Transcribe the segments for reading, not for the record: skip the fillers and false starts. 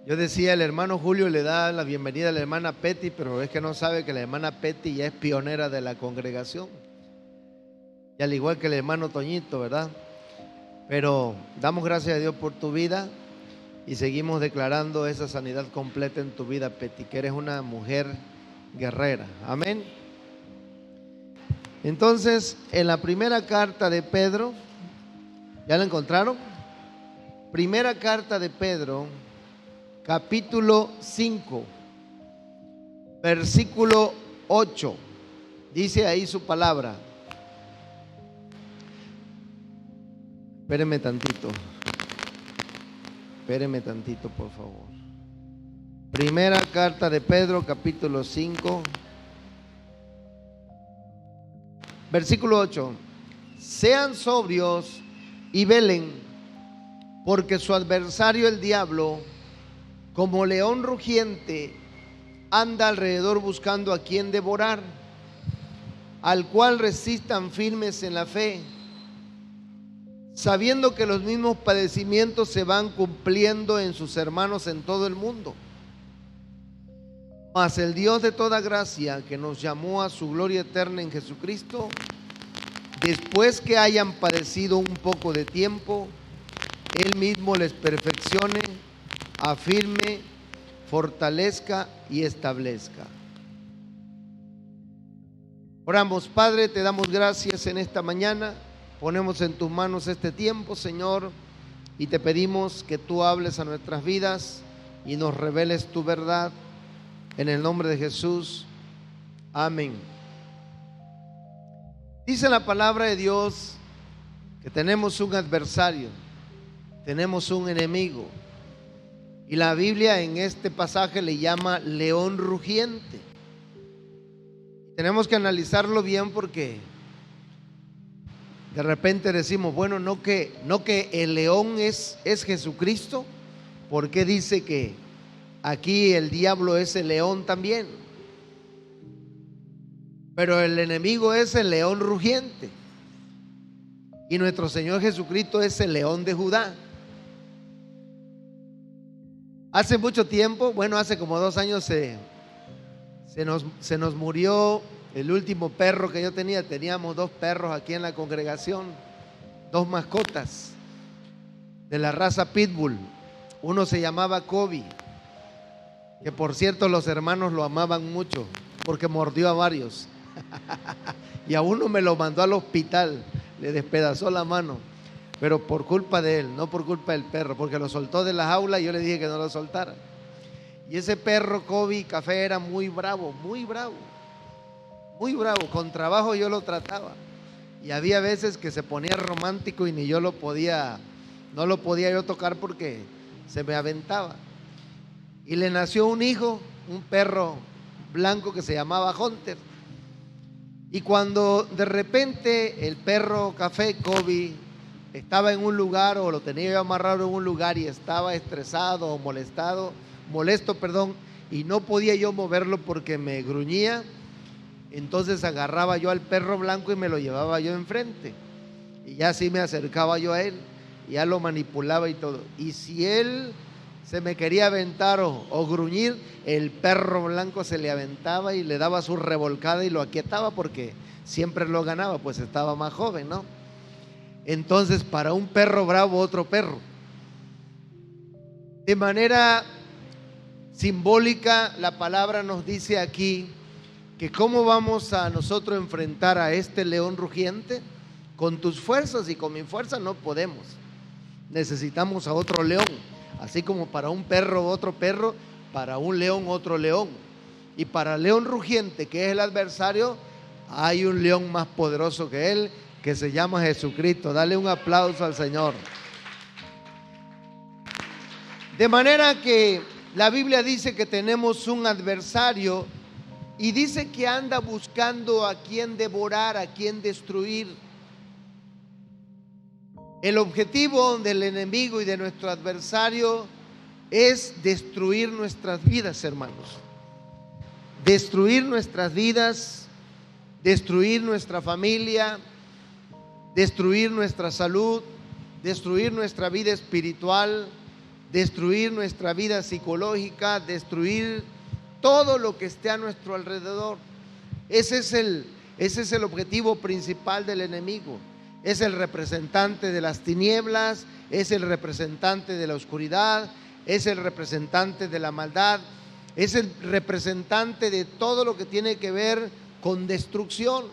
Yo decía, el hermano Julio le da la bienvenida a la hermana Petty, pero es que no sabe que la hermana Petty ya es pionera de la congregación. Y al igual que el hermano Toñito, ¿verdad? Pero damos gracias a Dios por tu vida y seguimos declarando esa sanidad completa en tu vida, Petty, que eres una mujer guerrera. Amén. Entonces, en la primera carta de Pedro, ¿ya la encontraron? Primera carta de Pedro, capítulo 5, versículo 8. Dice ahí su palabra. Espérenme tantito, por favor. Primera carta de Pedro, capítulo 5, versículo 8. Sean sobrios y velen, porque su adversario el diablo, como león rugiente, anda alrededor buscando a quien devorar, al cual resistan firmes en la fe, sabiendo que los mismos padecimientos se van cumpliendo en sus hermanos en todo el mundo. Mas el Dios de toda gracia, que nos llamó a su gloria eterna en Jesucristo, después que hayan padecido un poco de tiempo, Él mismo les perfeccione, afirme, fortalezca y establezca. Oramos. Padre, te damos gracias en esta mañana. Ponemos en tus manos este tiempo, Señor, y te pedimos que tú hables a nuestras vidas y nos reveles tu verdad. En el nombre de Jesús. Amén. Dice la palabra de Dios que tenemos un adversario, tenemos un enemigo. Y la Biblia en este pasaje le llama león rugiente. Tenemos que analizarlo bien porque de repente decimos, bueno, no que el león es Jesucristo. ¿Por qué dice que aquí el diablo es el león también? Pero el enemigo es el león rugiente. Y nuestro Señor Jesucristo es el león de Judá. Hace mucho tiempo, bueno, hace como 2 años se nos murió el último perro que yo tenía. Teníamos 2 perros aquí en la congregación, 2 mascotas de la raza Pitbull. Uno se llamaba Kobe, que por cierto los hermanos lo amaban mucho porque mordió a varios. Y a uno me lo mandó al hospital, le despedazó la mano, pero por culpa de él, no por culpa del perro, porque lo soltó de la jaula y yo le dije que no lo soltara. Y ese perro Kobe Café era muy bravo, muy bravo, muy bravo. Con trabajo yo lo trataba y había veces que se ponía romántico y ni yo no lo podía yo tocar porque se me aventaba. Y le nació un hijo, un perro blanco que se llamaba Hunter. Y cuando de repente el perro Café Kobe estaba en un lugar, o lo tenía yo amarrado en un lugar y estaba estresado o molesto, y no podía yo moverlo porque me gruñía, entonces agarraba yo al perro blanco y me lo llevaba yo enfrente. Y ya así me acercaba yo a él, y ya lo manipulaba y todo. Y si él se me quería aventar o gruñir, el perro blanco se le aventaba y le daba su revolcada y lo aquietaba porque siempre lo ganaba, pues estaba más joven, ¿no? Entonces, para un perro bravo, otro perro. De manera simbólica, la palabra nos dice aquí que cómo vamos a nosotros enfrentar a este león rugiente. Con tus fuerzas y con mi fuerza no podemos. Necesitamos a otro león. Así como para un perro otro perro, para un león otro león. Y para el león rugiente, que es el adversario, hay un león más poderoso que él, que se llama Jesucristo. Dale un aplauso al Señor. De manera que la Biblia dice que tenemos un adversario y dice que anda buscando a quien devorar, a quien destruir. El objetivo del enemigo y de nuestro adversario es destruir nuestras vidas, hermanos. Destruir nuestras vidas, destruir nuestra familia, destruir nuestra salud, destruir nuestra vida espiritual, destruir nuestra vida psicológica, destruir todo lo que esté a nuestro alrededor. Ese es el objetivo principal del enemigo. Es el representante de las tinieblas, es el representante de la oscuridad, es el representante de la maldad, es el representante de todo lo que tiene que ver con destrucción.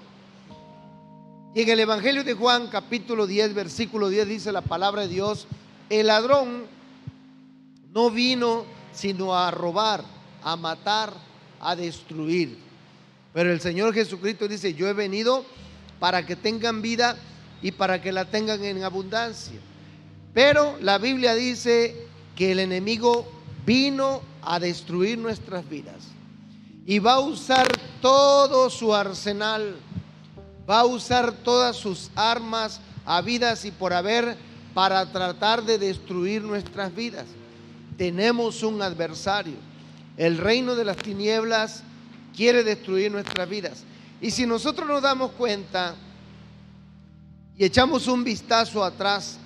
Y en el Evangelio de Juan, capítulo 10, versículo 10, dice la palabra de Dios: el ladrón no vino sino a robar, a matar, a destruir. Pero el Señor Jesucristo dice: yo he venido para que tengan vida y para que la tengan en abundancia. Pero la Biblia dice que el enemigo vino a destruir nuestras vidas y va a usar todo su arsenal, va a usar todas sus armas habidas y por haber para tratar de destruir nuestras vidas. Tenemos un adversario. El reino de las tinieblas quiere destruir nuestras vidas. Y si nosotros nos damos cuenta y echamos un vistazo atrás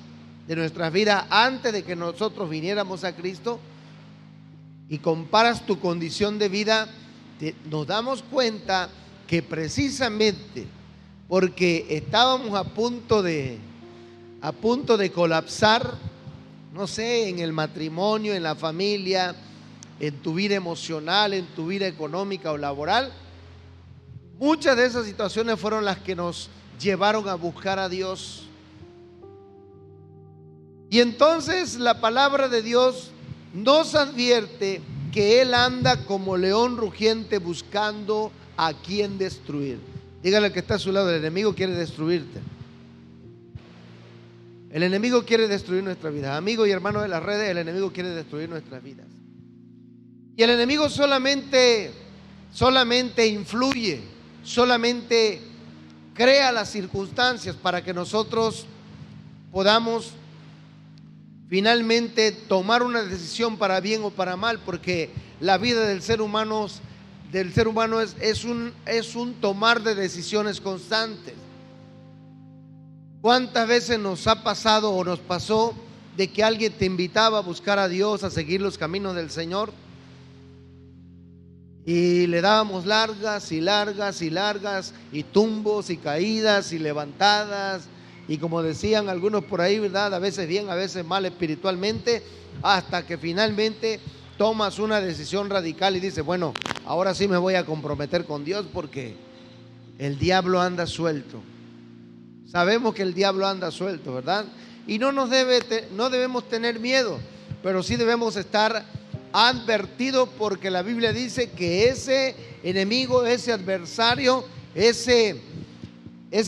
de nuestras vidas antes de que nosotros viniéramos a Cristo y comparas tu condición de vida, nos damos cuenta que precisamente porque estábamos a punto de colapsar, no sé, en el matrimonio, en la familia, en tu vida emocional, en tu vida económica o laboral, muchas de esas situaciones fueron las que nos llevaron a buscar a Dios. Y entonces la palabra de Dios nos advierte que Él anda como león rugiente buscando a quien destruir. Dígale al que está a su lado: el enemigo quiere destruirte. El enemigo quiere destruir nuestras vidas. Amigos y hermanos de las redes, el enemigo quiere destruir nuestras vidas. Y el enemigo solamente influye, solamente crea las circunstancias para que nosotros podamos finalmente tomar una decisión para bien o para mal, porque la vida del ser humano es un tomar de decisiones constantes. ¿Cuántas veces nos ha pasado o nos pasó de que alguien te invitaba a buscar a Dios, a seguir los caminos del Señor? Y le dábamos largas y largas y largas, y tumbos y caídas y levantadas, y como decían algunos por ahí, ¿verdad?, a veces bien, a veces mal espiritualmente, hasta que finalmente tomas una decisión radical y dices: bueno, ahora sí me voy a comprometer con Dios, porque el diablo anda suelto. Sabemos que el diablo anda suelto, ¿verdad? Y no debemos tener miedo, pero sí debemos estar advertidos, porque la Biblia dice que ese enemigo, ese adversario, ese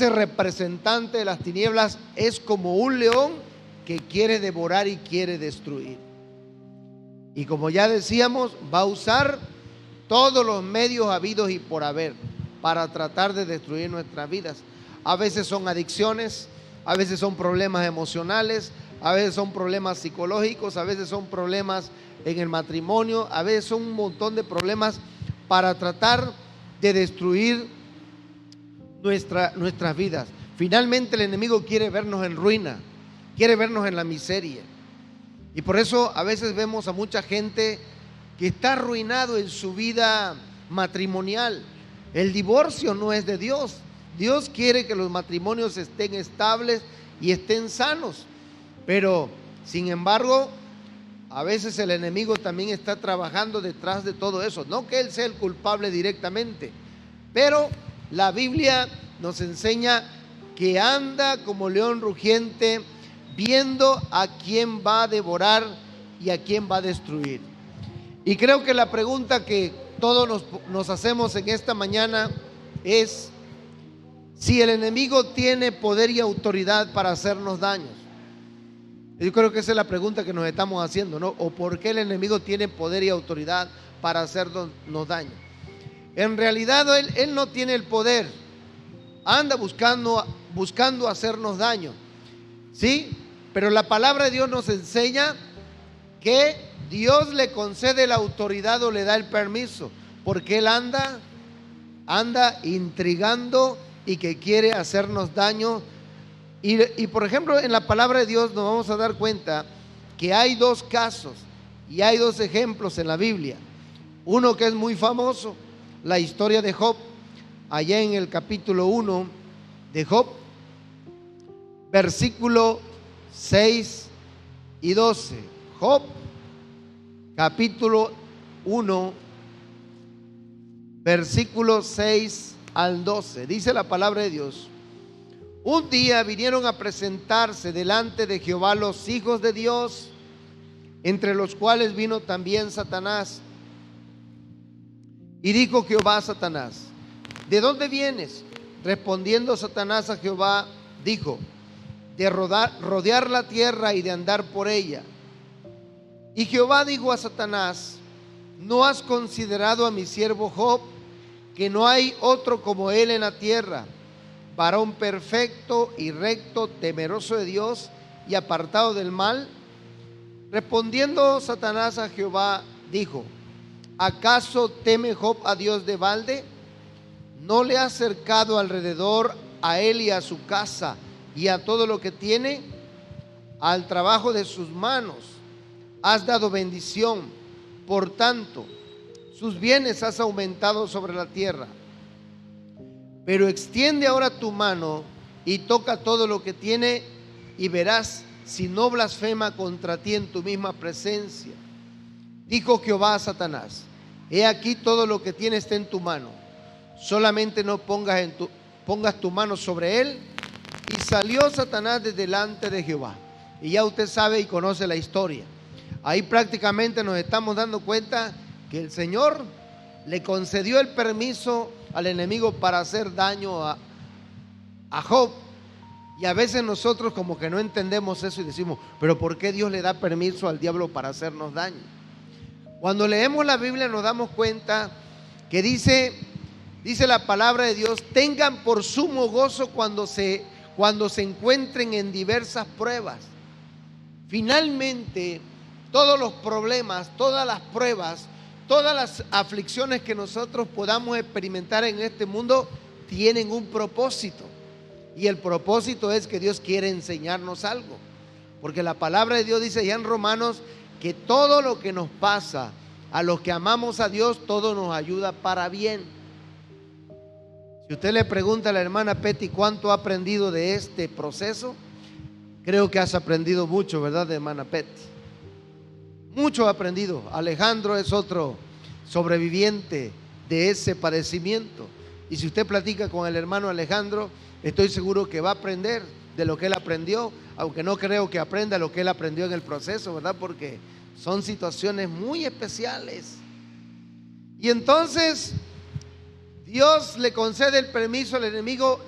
representante de las tinieblas es como un león que quiere devorar y quiere destruir. Y como ya decíamos, va a usar todos los medios habidos y por haber para tratar de destruir nuestras vidas. A veces son adicciones, a veces son problemas emocionales, a veces son problemas psicológicos, a veces son problemas en el matrimonio, a veces son un montón de problemas para tratar de destruir nuestras vidas. Finalmente el enemigo quiere vernos en ruina, quiere vernos en la miseria. Y por eso a veces vemos a mucha gente que está arruinado en su vida matrimonial. El divorcio no es de Dios. Dios quiere que los matrimonios estén estables y estén sanos. Pero, sin embargo, a veces el enemigo también está trabajando detrás de todo eso. No que él sea el culpable directamente, pero la Biblia nos enseña que anda como león rugiente, viendo a quién va a devorar y a quién va a destruir. Y creo que la pregunta que todos nos hacemos en esta mañana es si el enemigo tiene poder y autoridad para hacernos daños. Yo creo que esa es la pregunta que nos estamos haciendo, ¿no? ¿O por qué el enemigo tiene poder y autoridad para hacernos daño? En realidad él no tiene el poder, anda buscando hacernos daño, ¿sí? Pero la palabra de Dios nos enseña que Dios le concede la autoridad o le da el permiso, porque él anda intrigando y que quiere hacernos daño. Y por ejemplo, en la palabra de Dios nos vamos a dar cuenta que hay dos casos y hay dos ejemplos en la Biblia. Uno que es muy famoso, la historia de Job, allá en el capítulo 1 de Job, versículo 6 y 12. Job, capítulo 1, versículo 6 al 12. Dice la palabra de Dios: un día vinieron a presentarse delante de Jehová los hijos de Dios, entre los cuales vino también Satanás. Y dijo Jehová a Satanás: ¿de dónde vienes? Respondiendo Satanás a Jehová, dijo: de rodear la tierra y de andar por ella. Y Jehová dijo a Satanás: ¿no has considerado a mi siervo Job, que no hay otro como él en la tierra, varón perfecto y recto, temeroso de Dios y apartado del mal? Respondiendo Satanás a Jehová, dijo: ¿acaso teme Job a Dios de balde? ¿No le ha cercado alrededor a él y a su casa y a todo lo que tiene? Al trabajo de sus manos has dado bendición, por tanto sus bienes has aumentado sobre la tierra. Pero extiende ahora tu mano y toca todo lo que tiene, y verás si no blasfema contra ti en tu misma presencia. Dijo Jehová a Satanás: he aquí todo lo que tiene está en tu mano, solamente no pongas tu mano sobre él. Y salió Satanás de delante de Jehová. Y ya usted sabe y conoce la historia. Ahí prácticamente nos estamos dando cuenta que el Señor le concedió el permiso al enemigo para hacer daño a Job. Y a veces nosotros como que no entendemos eso y decimos: pero ¿por qué Dios le da permiso al diablo para hacernos daño? Cuando leemos la Biblia nos damos cuenta que dice la palabra de Dios: tengan por sumo gozo cuando se encuentren en diversas pruebas. Finalmente, todos los problemas, todas las pruebas, todas las aflicciones que nosotros podamos experimentar en este mundo tienen un propósito. Y el propósito es que Dios quiere enseñarnos algo. Porque la palabra de Dios dice ya en Romanos que todo lo que nos pasa a los que amamos a Dios, todo nos ayuda para bien. Si usted le pregunta a la hermana Petty cuánto ha aprendido de este proceso, creo que has aprendido mucho, ¿verdad, hermana Petty? Mucho ha aprendido. Alejandro es otro sobreviviente de ese padecimiento. Y si usted platica con el hermano Alejandro, estoy seguro que va a aprender de lo que él aprendió, aunque no creo que aprenda lo que él aprendió en el proceso, ¿verdad? Porque son situaciones muy especiales. Y entonces Dios le concede el permiso al enemigo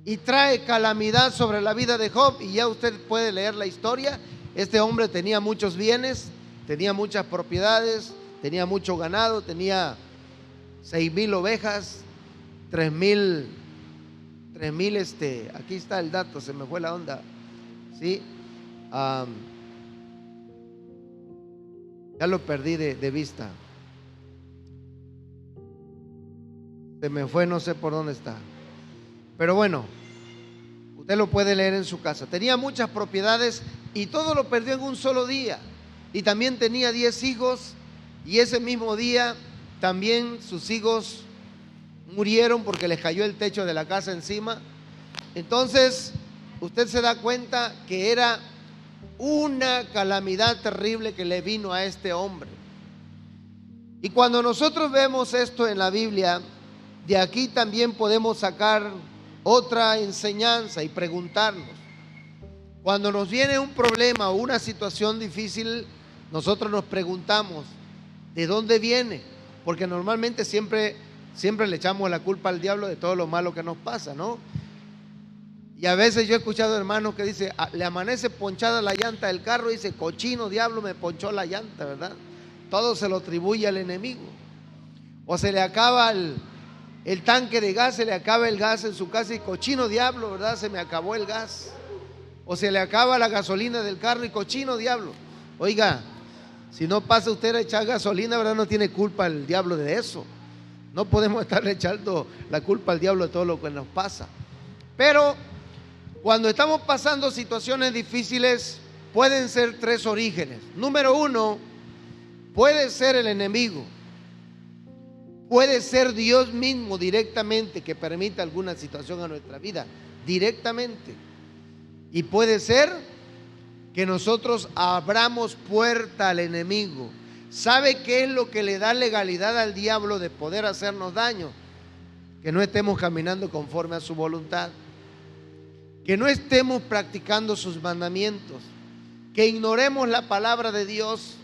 y trae calamidad sobre la vida de Job. Y ya usted puede leer la historia. Este hombre tenía muchos bienes, tenía muchas propiedades, tenía mucho ganado, tenía 6,000 ovejas, 3,000, aquí está el dato, se me fue la onda, ¿sí? Ya lo perdí de vista. Se me fue, no sé por dónde está. Pero bueno, usted lo puede leer en su casa. Tenía muchas propiedades y todo lo perdió en un solo día. Y también tenía 10 hijos, y ese mismo día también sus hijos murieron porque les cayó el techo de la casa encima. Entonces usted se da cuenta que era una calamidad terrible que le vino a este hombre. Y cuando nosotros vemos esto en la Biblia, de aquí también podemos sacar otra enseñanza y preguntarnos: cuando nos viene un problema o una situación difícil, nosotros nos preguntamos ¿de dónde viene? Porque normalmente siempre le echamos la culpa al diablo de todo lo malo que nos pasa, ¿no? Y a veces yo he escuchado hermanos que dicen, le amanece ponchada la llanta del carro y dice: cochino diablo me ponchó la llanta, ¿verdad? Todo se lo atribuye al enemigo. O se le acaba el tanque de gas, se le acaba el gas en su casa y cochino diablo, ¿verdad? Se me acabó el gas. O se le acaba la gasolina del carro y cochino diablo. Oiga, si no pasa usted a echar gasolina, ¿verdad? No tiene culpa el diablo de eso. No podemos estarle echando la culpa al diablo de todo lo que nos pasa. Pero cuando estamos pasando situaciones difíciles, pueden ser tres orígenes. Número uno, puede ser el enemigo. Puede ser Dios mismo directamente que permita alguna situación a nuestra vida, directamente. Y puede ser que nosotros abramos puerta al enemigo. ¿Sabe qué es lo que le da legalidad al diablo de poder hacernos daño? Que no estemos caminando conforme a su voluntad, que no estemos practicando sus mandamientos, que ignoremos la palabra de Dios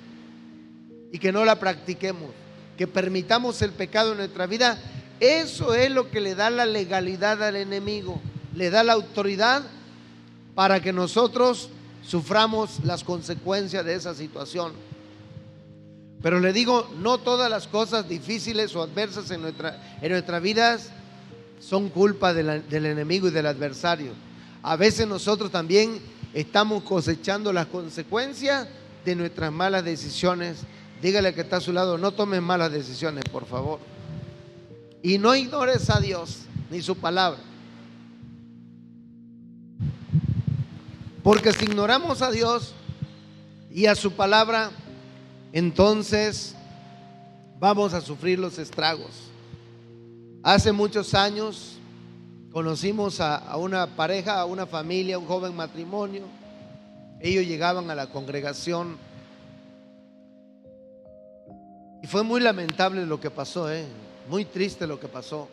y que no la practiquemos, que permitamos el pecado en nuestra vida. Eso es lo que le da la legalidad al enemigo, le da la autoridad para que nosotros suframos las consecuencias de esa situación. Pero le digo, no todas las cosas difíciles o adversas en nuestras vidas son culpa del enemigo y del adversario. A veces nosotros también estamos cosechando las consecuencias de nuestras malas decisiones. Dígale que está a su lado, no tomes malas decisiones, por favor. Y no ignores a Dios ni su palabra. Porque si ignoramos a Dios y a su palabra, entonces vamos a sufrir los estragos. Hace muchos años conocimos a una pareja, a una familia, un joven matrimonio. Ellos llegaban a la congregación y fue muy lamentable lo que pasó, muy triste lo que pasó.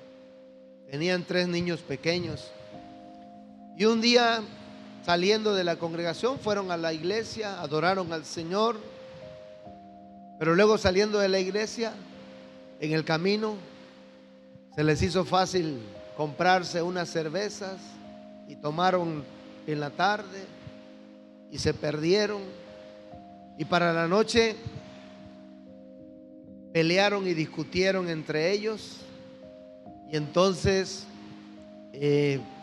Tenían 3 niños pequeños y un día, saliendo de la congregación, fueron a la iglesia, adoraron al Señor, pero luego saliendo de la iglesia, en el camino, se les hizo fácil comprarse unas cervezas y tomaron en la tarde y se perdieron, y para la noche pelearon y discutieron entre ellos. Y entonces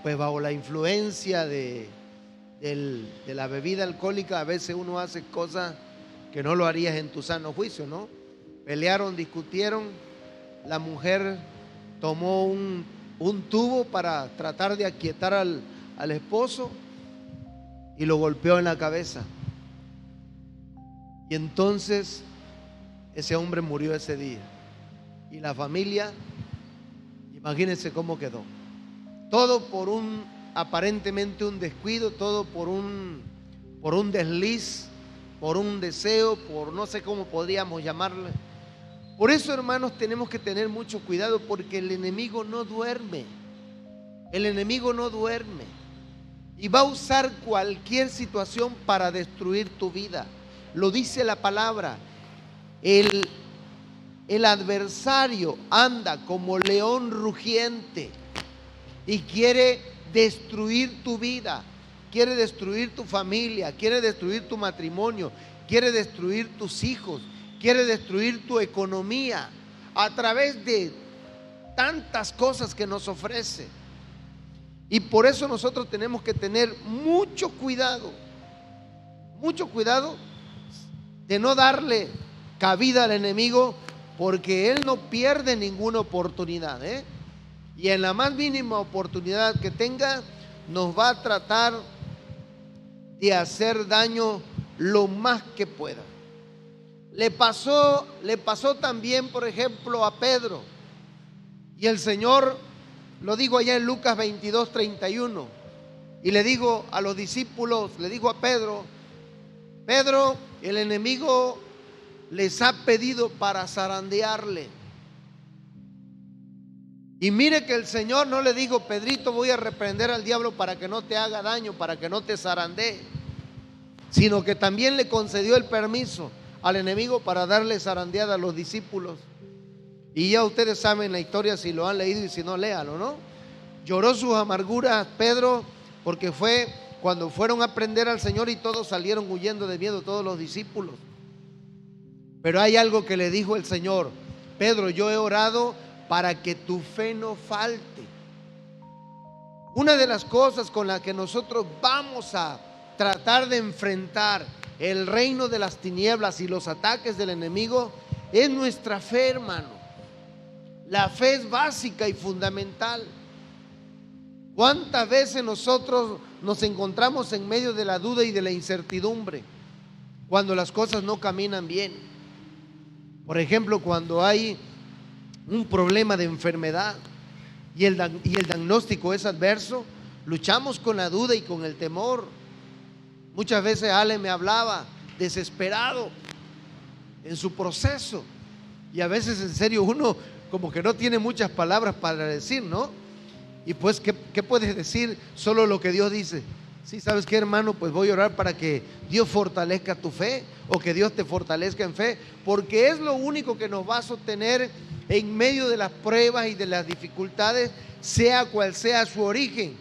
pues bajo la influencia de la bebida alcohólica, a veces uno hace cosas que no lo harías en tu sano juicio, ¿no? Pelearon, discutieron. La mujer tomó un tubo para tratar de aquietar al esposo y lo golpeó en la cabeza. Y entonces ese hombre murió ese día. Y la familia, imagínense cómo quedó. Todo por aparentemente un descuido, todo por un desliz, por un deseo, por no sé cómo podríamos llamarle. Por eso, hermanos, tenemos que tener mucho cuidado, porque el enemigo no duerme. El enemigo no duerme. Y va a usar cualquier situación para destruir tu vida. Lo dice la palabra. El adversario anda como león rugiente y quiere destruir tu vida, quiere destruir tu familia, quiere destruir tu matrimonio, quiere destruir tus hijos, quiere destruir tu economía a través de tantas cosas que nos ofrece. Y por eso nosotros tenemos que tener mucho cuidado de no darle cabida al enemigo, porque él no pierde ninguna oportunidad, y en la más mínima oportunidad que tenga, nos va a tratar de hacer daño lo más que pueda. Le pasó también, por ejemplo, a Pedro, y el Señor lo dijo allá en Lucas 22:31, y le digo a los discípulos, le dijo a Pedro: Pedro, el enemigo les ha pedido para zarandearle. Y mire que el Señor no le dijo: Pedrito, voy a reprender al diablo para que no te haga daño, para que no te zarandee, sino que también le concedió el permiso al enemigo para darle zarandeada a los discípulos. Y ya ustedes saben la historia, si lo han leído, y si no, léalo, ¿no? Lloró sus amarguras Pedro, porque fue cuando fueron a prender al Señor y todos salieron huyendo de miedo, todos los discípulos. Pero hay algo que le dijo el Señor: Pedro, yo he orado para que tu fe no falte. Una de las cosas con las que nosotros vamos a tratar de enfrentar el reino de las tinieblas y los ataques del enemigo es nuestra fe, hermano. La fe es básica y fundamental. ¿Cuántas veces nosotros nos encontramos en medio de la duda y de la incertidumbre, cuando las cosas no caminan bien. Por ejemplo, cuando hay un problema de enfermedad y el diagnóstico es adverso, luchamos con la duda y con el temor. Muchas veces Ale me hablaba desesperado en su proceso, y a veces en serio uno como que no tiene muchas palabras para decir, ¿no? Y pues, ¿qué puedes decir? Solo lo que Dios dice. Sí, ¿sabes qué, hermano? Pues voy a orar para que Dios fortalezca tu fe, o que Dios te fortalezca en fe, porque es lo único que nos va a sostener en medio de las pruebas y de las dificultades, sea cual sea su origen,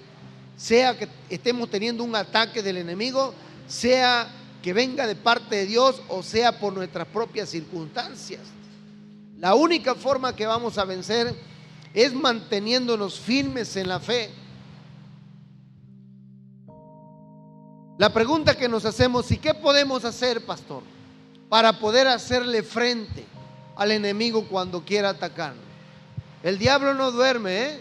sea que estemos teniendo un ataque del enemigo, sea que venga de parte de Dios o sea por nuestras propias circunstancias. La única forma que vamos a vencer es manteniéndonos firmes en la fe. La pregunta que nos hacemos: ¿y qué podemos hacer, pastor, para poder hacerle frente al enemigo cuando quiera atacarnos? El diablo no duerme, ¿eh?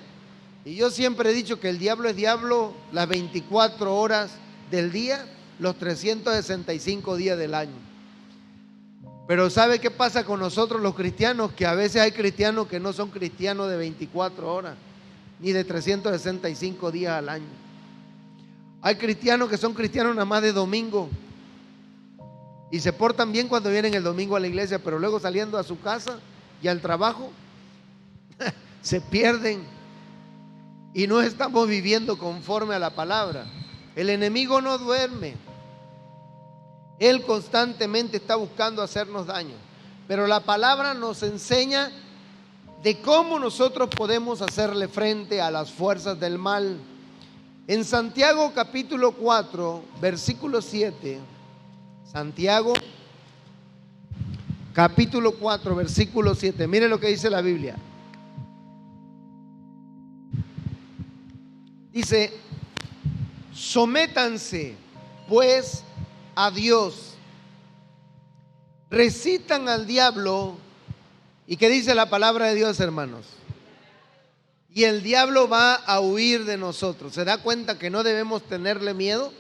Y yo siempre he dicho que el diablo es diablo las 24 horas del día, los 365 días del año. Pero ¿sabe qué pasa con nosotros los cristianos? Que a veces hay cristianos que no son cristianos de 24 horas, ni de 365 días al año. Hay cristianos que son cristianos nada más de domingo, y se portan bien cuando vienen el domingo a la iglesia, pero luego saliendo a su casa y al trabajo se pierden y no estamos viviendo conforme a la palabra. El enemigo no duerme. Él constantemente está buscando hacernos daño, pero la palabra nos enseña de cómo nosotros podemos hacerle frente a las fuerzas del mal. En Santiago capítulo 4, versículo 7, Santiago capítulo 4, versículo 7, mire lo que dice la Biblia. Dice: sométanse pues a Dios, resistan al diablo. ¿Y qué dice la palabra de Dios, hermanos? Y el diablo va a huir de nosotros. ¿Se da cuenta que no debemos tenerle miedo?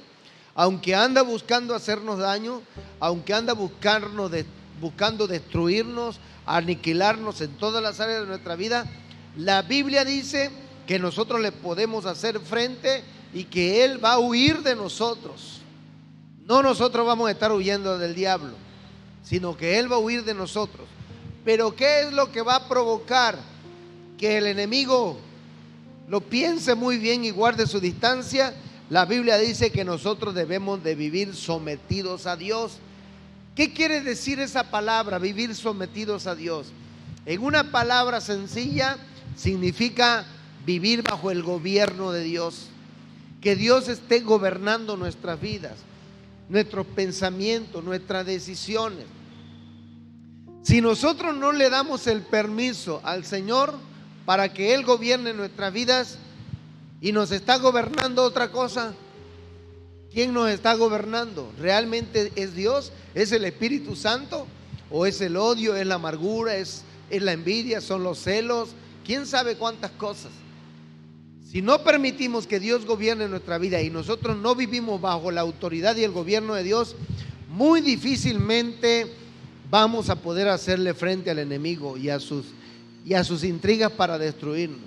Aunque anda buscando hacernos daño, aunque anda buscando destruirnos, aniquilarnos en todas las áreas de nuestra vida, la Biblia dice que nosotros le podemos hacer frente y que Él va a huir de nosotros. No nosotros vamos a estar huyendo del diablo, sino que Él va a huir de nosotros. Pero ¿qué es lo que va a provocar que el enemigo lo piense muy bien y guarde su distancia? La Biblia dice que nosotros debemos de vivir sometidos a Dios. ¿Qué quiere decir esa palabra, vivir sometidos a Dios? En una palabra sencilla, significa vivir bajo el gobierno de Dios. Que Dios esté gobernando nuestras vidas, nuestros pensamientos, nuestras decisiones. Si nosotros no le damos el permiso al Señor para que Él gobierne nuestras vidas y nos está gobernando otra cosa, ¿quién nos está gobernando? ¿Realmente es Dios? ¿Es el Espíritu Santo? ¿O es el odio, es la amargura, es la envidia, son los celos? ¿Quién sabe cuántas cosas? Si no permitimos que Dios gobierne nuestra vida y nosotros no vivimos bajo la autoridad y el gobierno de Dios, muy difícilmente vamos a poder hacerle frente al enemigo y a sus intrigas para destruirnos.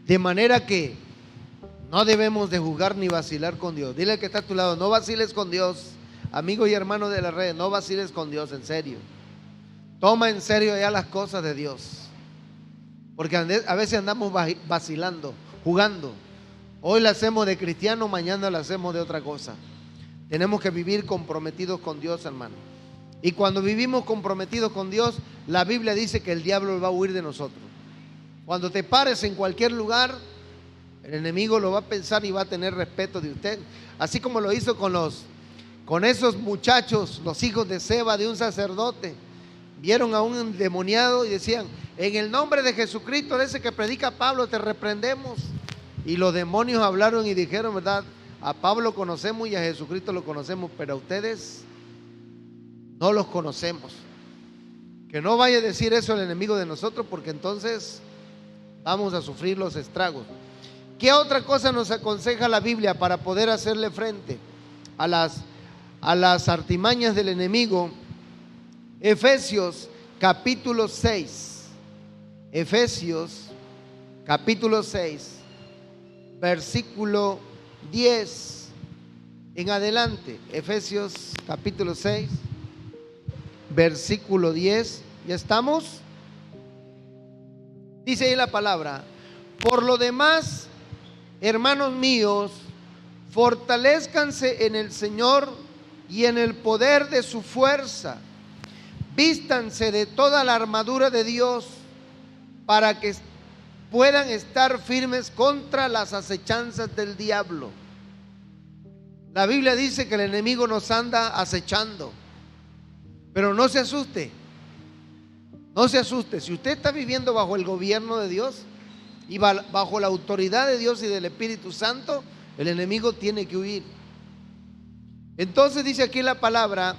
De manera que no debemos de jugar ni vacilar con Dios. Dile al que está a tu lado: no vaciles con Dios. Amigo y hermano de la red, no vaciles con Dios, en serio. Toma en serio ya las cosas de Dios, porque a veces andamos vacilando, jugando. Hoy la hacemos de cristiano, mañana la hacemos de otra cosa. Tenemos que vivir comprometidos con Dios, hermano. Y cuando vivimos comprometidos con Dios, la Biblia dice que el diablo va a huir de nosotros. Cuando te pares en cualquier lugar, el enemigo lo va a pensar y va a tener respeto de usted. Así como lo hizo con esos muchachos, los hijos de Seba, de un sacerdote. Vieron a un endemoniado y decían: en el nombre de Jesucristo, de ese que predica Pablo, te reprendemos. Y los demonios hablaron y dijeron: ¿verdad? A Pablo conocemos y a Jesucristo lo conocemos, pero a ustedes no los conocemos. Que no vaya a decir eso el enemigo de nosotros, porque entonces vamos a sufrir los estragos. ¿Qué otra cosa nos aconseja la Biblia para poder hacerle frente a las artimañas del enemigo? Efesios capítulo 6. Efesios capítulo 6, versículo 10 en adelante. Efesios capítulo 6, versículo 10. ¿Ya estamos? Dice ahí la palabra: por lo demás, hermanos míos, fortalezcanse en el Señor y en el poder de su fuerza. Vístanse de toda la armadura de Dios para que puedan estar firmes contra las acechanzas del diablo. La Biblia dice que el enemigo nos anda acechando, pero no se asuste. No se asuste. Si usted está viviendo bajo el gobierno de Dios y bajo la autoridad de Dios y del Espíritu Santo, el enemigo tiene que huir. Entonces dice aquí la palabra: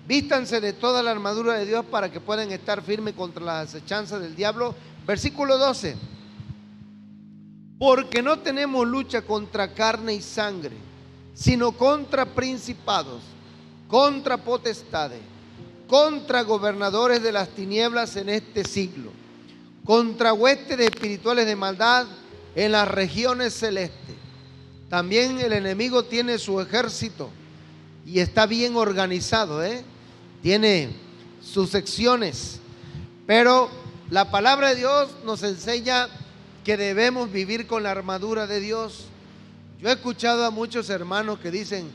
vístanse de toda la armadura de Dios para que puedan estar firmes contra las acechanzas del diablo. Versículo 12: porque no tenemos lucha contra carne y sangre, sino contra principados, contra potestades, contra gobernadores de las tinieblas en este siglo, contra huestes espirituales de maldad en las regiones celestes. También el enemigo tiene su ejército y está bien organizado, tiene sus secciones, pero la palabra de Dios nos enseña que debemos vivir con la armadura de Dios. Yo he escuchado a muchos hermanos que dicen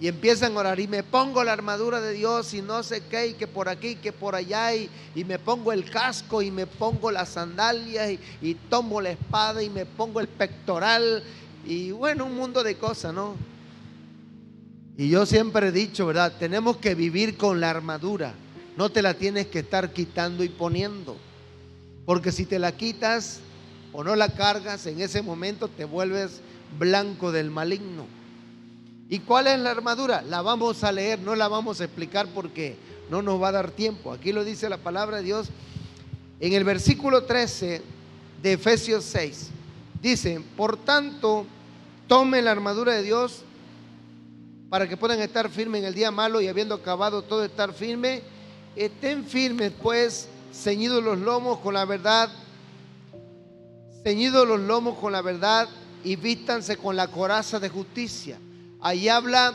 y empiezan a orar: y me pongo la armadura de Dios y no sé qué, y que por aquí, que por allá, y me pongo el casco y me pongo las sandalias y tomo la espada y me pongo el pectoral y bueno, un mundo de cosas, ¿no? Y yo siempre he dicho, ¿verdad? Tenemos que vivir con la armadura. No te la tienes que estar quitando y poniendo, porque si te la quitas o no la cargas, en ese momento te vuelves blanco del maligno. ¿Y cuál es la armadura? La vamos a leer, no la vamos a explicar porque no nos va a dar tiempo. Aquí lo dice la palabra de Dios en el versículo 13 de Efesios 6. Dice: por tanto, tomen la armadura de Dios para que puedan estar firmes en el día malo, y habiendo acabado todo estar firme, estén firmes pues, ceñidos los lomos con la verdad, y vístanse con la coraza de justicia. Ahí habla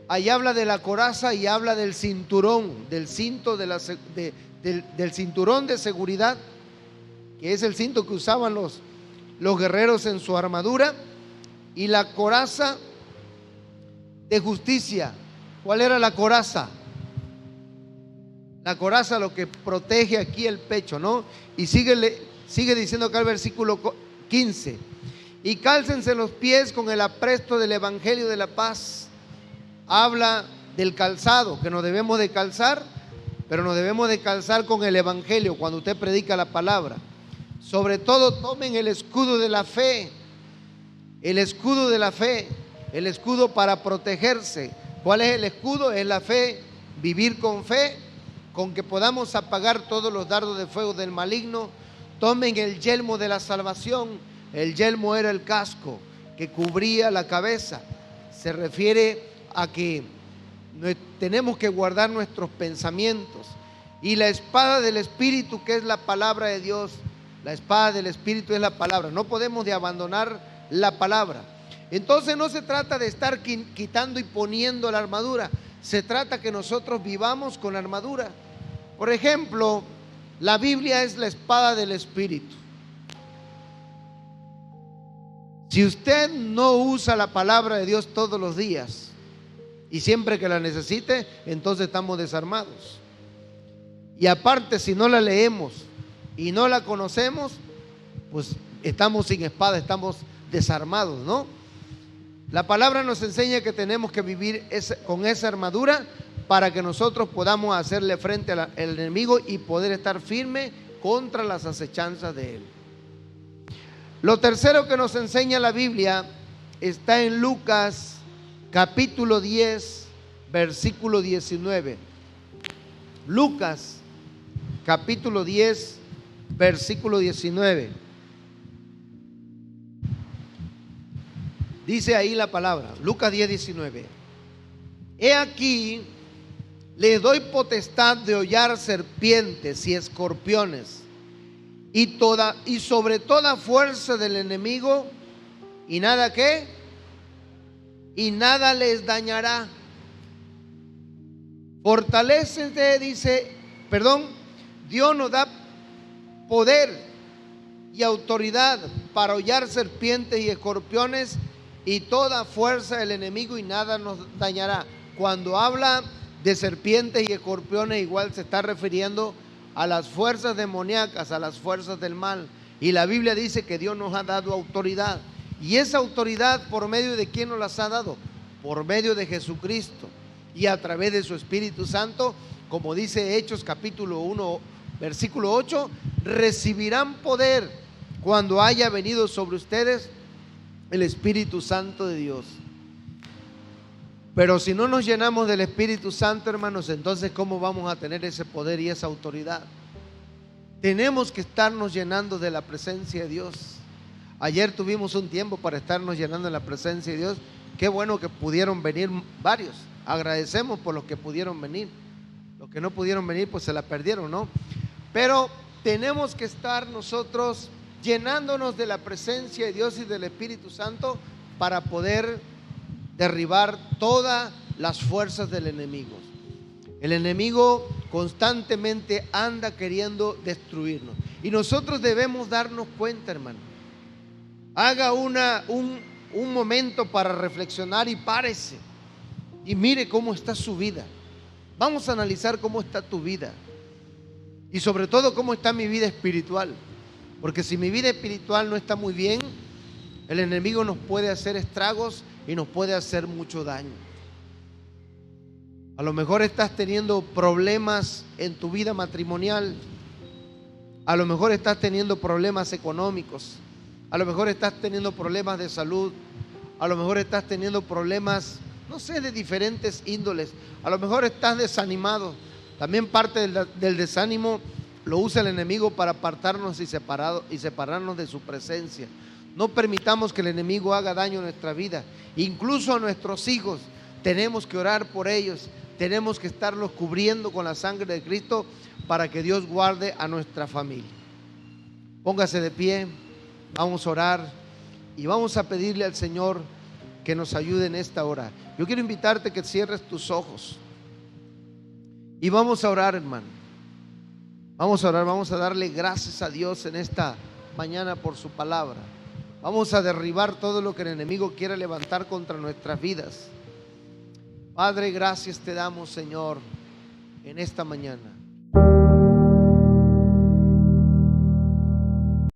de la coraza y habla del cinturón, del cinto del cinturón de seguridad, que es el cinto que usaban los guerreros en su armadura, y la coraza de justicia. ¿Cuál era la coraza? La coraza, lo que protege aquí el pecho, ¿no? Y sigue diciendo acá el versículo 15: y cálcense los pies con el apresto del evangelio de la paz. Habla del calzado, que nos debemos de calzar, pero nos debemos de calzar con el evangelio cuando usted predica la palabra. Sobre todo tomen el escudo de la fe, el escudo de la fe, el escudo para protegerse. ¿Cuál es el escudo? Es la fe, vivir con fe, con que podamos apagar todos los dardos de fuego del maligno. Tomen el yelmo de la salvación. El yelmo era el casco que cubría la cabeza. Se refiere a que tenemos que guardar nuestros pensamientos. Y la espada del Espíritu, que es la palabra de Dios. La espada del Espíritu es la palabra. No podemos de abandonar la palabra. Entonces no se trata de estar quitando y poniendo la armadura. Se trata que nosotros vivamos con la armadura. Por ejemplo, la Biblia es la espada del Espíritu. Si usted no usa la palabra de Dios todos los días y siempre que la necesite, entonces estamos desarmados. Y aparte, si no la leemos y no la conocemos, pues estamos sin espada, estamos desarmados, ¿no? La palabra nos enseña que tenemos que vivir con esa armadura para que nosotros podamos hacerle frente al enemigo y poder estar firme contra las acechanzas de él. Lo tercero que nos enseña la Biblia está en Lucas capítulo 10, versículo 19. Lucas capítulo 10, versículo 19. Dice ahí la palabra, Lucas 10:19. He aquí, les doy potestad de hollar serpientes y escorpiones y sobre toda fuerza del enemigo, y nada ¿qué? Y nada les dañará. Fortalécete, dice, Dios nos da poder y autoridad para hollar serpientes y escorpiones y toda fuerza del enemigo, y nada nos dañará. Cuando habla de serpientes y escorpiones, igual se está refiriendo a las fuerzas demoníacas, a las fuerzas del mal. Y la Biblia dice que Dios nos ha dado autoridad. Y esa autoridad, ¿por medio de quién nos las ha dado? Por medio de Jesucristo y a través de su Espíritu Santo. Como dice Hechos capítulo 1 versículo 8, recibirán poder cuando haya venido sobre ustedes el Espíritu Santo de Dios. Pero si no nos llenamos del Espíritu Santo, hermanos, entonces ¿cómo vamos a tener ese poder y esa autoridad? Tenemos que estarnos llenando de la presencia de Dios. Ayer tuvimos un tiempo para estarnos llenando de la presencia de Dios. Qué bueno que pudieron venir varios. Agradecemos por los que pudieron venir. Los que no pudieron venir, pues se la perdieron, ¿no? Pero tenemos que estar nosotros llenándonos de la presencia de Dios y del Espíritu Santo para poder derribar todas las fuerzas del enemigo. El enemigo constantemente anda queriendo destruirnos. Y nosotros debemos darnos cuenta, hermano. Haga un momento para reflexionar y párese. Y mire cómo está su vida. Vamos a analizar cómo está tu vida. Y sobre todo cómo está mi vida espiritual. Porque si mi vida espiritual no está muy bien, el enemigo nos puede hacer estragos y nos puede hacer mucho daño. A lo mejor estás teniendo problemas en tu vida matrimonial. A lo mejor estás teniendo problemas económicos. A lo mejor estás teniendo problemas de salud. A lo mejor estás teniendo problemas, no sé, de diferentes índoles. A lo mejor estás desanimado. También parte del desánimo lo usa el enemigo para apartarnos y separarnos de su presencia. No permitamos que el enemigo haga daño a nuestra vida. Incluso a nuestros hijos. Tenemos que orar por ellos. Tenemos que estarlos cubriendo con la sangre de Cristo para que Dios guarde a nuestra familia. Póngase de pie. Vamos a orar y vamos a pedirle al Señor que nos ayude en esta hora. Yo quiero invitarte a que cierres tus ojos y vamos a orar, hermano. Vamos a orar, vamos a darle gracias a Dios en esta mañana por su palabra. Vamos a derribar todo lo que el enemigo quiere levantar contra nuestras vidas. Padre, gracias te damos, Señor, en esta mañana.